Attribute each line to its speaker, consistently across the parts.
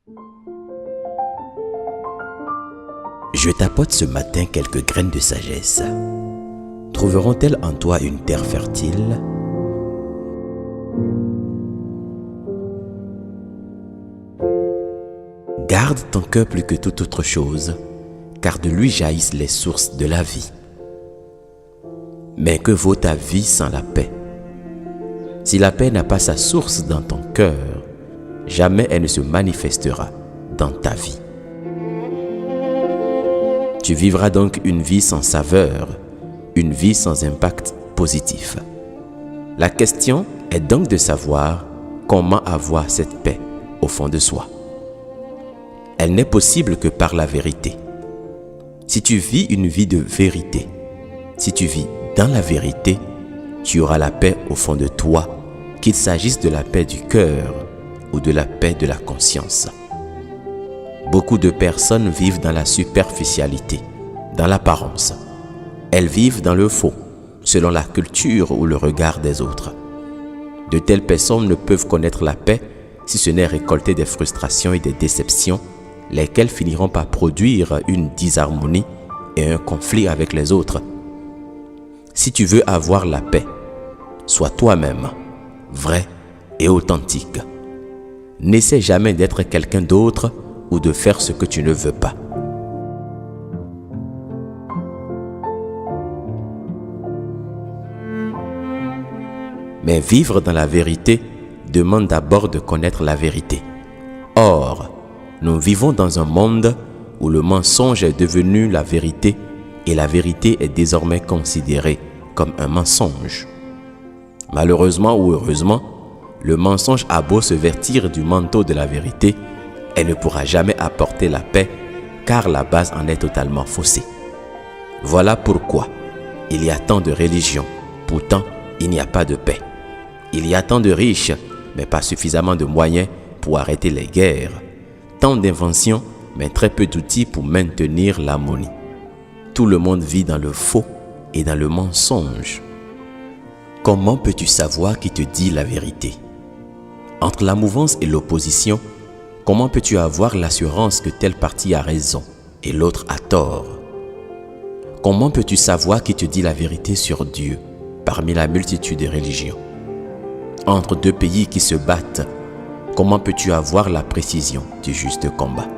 Speaker 1: Je t'apporte ce matin quelques graines de sagesse. Trouveront-elles en toi une terre fertile? Garde ton cœur plus que toute autre chose, car de lui jaillissent les sources de la vie. Mais que vaut ta vie sans la paix? Si la paix n'a pas sa source dans ton cœur, jamais elle ne se manifestera dans ta vie. Tu vivras donc une vie sans saveur, une vie sans impact positif. La question est donc de savoir comment avoir cette paix au fond de soi. Elle n'est possible que par la vérité. Si tu vis une vie de vérité, si tu vis dans la vérité, tu auras la paix au fond de toi, qu'il s'agisse de la paix du cœur ou de la paix de la conscience. Beaucoup de personnes vivent dans la superficialité, dans l'apparence. Elles vivent dans le faux, selon la culture ou le regard des autres. De telles personnes ne peuvent connaître la paix si ce n'est récolter des frustrations et des déceptions, lesquelles finiront par produire une disharmonie et un conflit avec les autres. Si tu veux avoir la paix, sois toi-même, vrai et authentique. N'essaie jamais d'être quelqu'un d'autre ou de faire ce que tu ne veux pas. Mais vivre dans la vérité demande d'abord de connaître la vérité. Or, nous vivons dans un monde où le mensonge est devenu la vérité et la vérité est désormais considérée comme un mensonge. Malheureusement ou heureusement, le mensonge a beau se vêtir du manteau de la vérité, elle ne pourra jamais apporter la paix car la base en est totalement faussée. Voilà pourquoi il y a tant de religions, pourtant il n'y a pas de paix. Il y a tant de riches, mais pas suffisamment de moyens pour arrêter les guerres. Tant d'inventions, mais très peu d'outils pour maintenir l'harmonie. Tout le monde vit dans le faux et dans le mensonge. Comment peux-tu savoir qui te dit la vérité? Entre la mouvance et l'opposition, comment peux-tu avoir l'assurance que telle partie a raison et l'autre a tort? Comment peux-tu savoir qui te dit la vérité sur Dieu parmi la multitude de religions? Entre deux pays qui se battent, comment peux-tu avoir la précision du juste combat?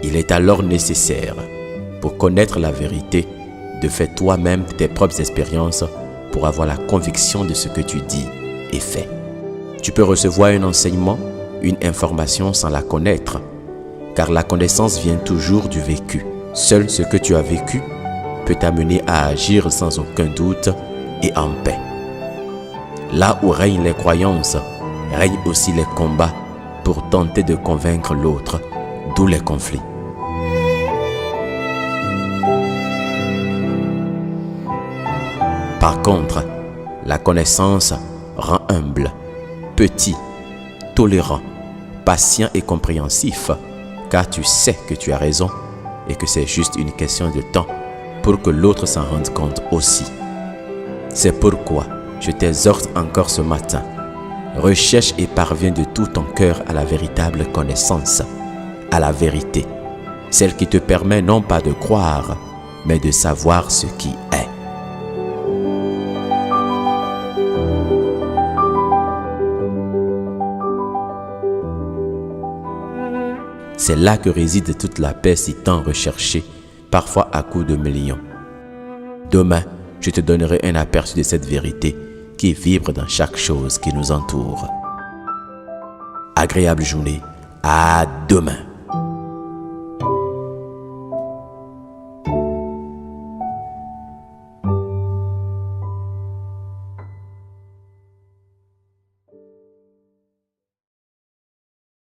Speaker 1: Il est alors nécessaire, pour connaître la vérité, de faire toi-même tes propres expériences pour avoir la conviction de ce que tu dis et fais. Tu peux recevoir un enseignement, une information sans la connaître, car la connaissance vient toujours du vécu. Seul ce que tu as vécu peut t'amener à agir sans aucun doute et en paix. Là où règnent les croyances, règnent aussi les combats pour tenter de convaincre l'autre, d'où les conflits. Par contre, la connaissance rend humble, petit, tolérant, patient et compréhensif, car tu sais que tu as raison et que c'est juste une question de temps pour que l'autre s'en rende compte aussi. C'est pourquoi je t'exhorte encore ce matin. Recherche et parviens de tout ton cœur à la véritable connaissance, à la vérité, celle qui te permet non pas de croire, mais de savoir ce qui est. C'est là que réside toute la paix si tant recherchée, parfois à coups de millions. Demain, je te donnerai un aperçu de cette vérité qui vibre dans chaque chose qui nous entoure. Agréable journée, à demain.